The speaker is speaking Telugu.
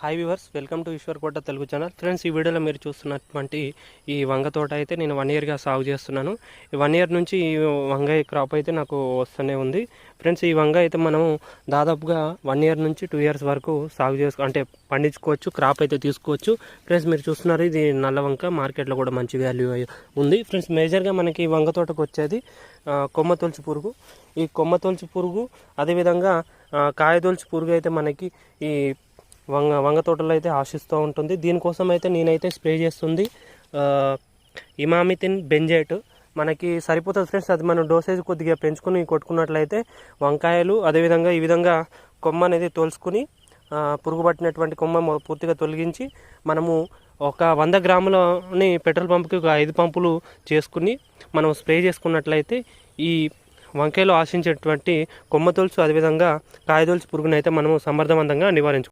Hi viewers, welcome to Eshwar Kota Telugu channel. Friends, ఈ వీడియోలో మీరు చూస్తున్నటువంటి ఈ వంగ తోట అయితే నేను 1 ఇయర్గా సాగు చేస్తున్నాను. ఈ 1 ఇయర్ నుంచి ఈ వంకాయ క్రాప్ అయితే నాకు వస్తూనే ఉంది. ఫ్రెండ్స్, ఈ వంగ అయితే మనం దాదాపుగా 1 ఇయర్ నుంచి 2 ఇయర్స్ వరకు సాగు అంటే పండించుకోవచ్చు, క్రాప్ అయితే తీసుకోవచ్చు. ఫ్రెండ్స్, మీరు చూస్తున్నారు, ఇది నల్ల వంక, మార్కెట్లో కూడా మంచి వాల్యూ ఉంది. ఫ్రెండ్స్, మేజర్గా మనకి వంగ తోటకు వచ్చేది కొమ్మ తొలుచు పురుగు. ఈ కొమ్మ తొలుచు పురుగు, అదేవిధంగా కాయ తొలుచు పురుగు అయితే మనకి ఈ వంగ తోటలో అయితే ఆశిస్తూ ఉంటుంది. దీనికోసం అయితే నేనైతే స్ప్రే చేస్తుంది ఇమామిథిన్ బెంజైట్. మనకి సరిపోతుంది ఫ్రెండ్స్. అది మనం డోసేజ్ కొద్దిగా పెంచుకుని కొట్టుకున్నట్లయితే వంకాయలు, అదేవిధంగా ఈ విధంగా కొమ్మ అనేది తోలుచుకుని పురుగు పట్టినటువంటి కొమ్మ పూర్తిగా తొలగించి మనము ఒక 100 గ్రాములని పెట్రోల్ పంపుకి ఒక 5 పంపులు చేసుకుని మనం స్ప్రే చేసుకున్నట్లయితే ఈ వంకాయలో ఆశించేటువంటి కొమ్మ తొలుచు, అదేవిధంగా కాయ తొలుచు పురుగునైతే మనము సమర్థవంతంగా నివారించుకోవచ్చు.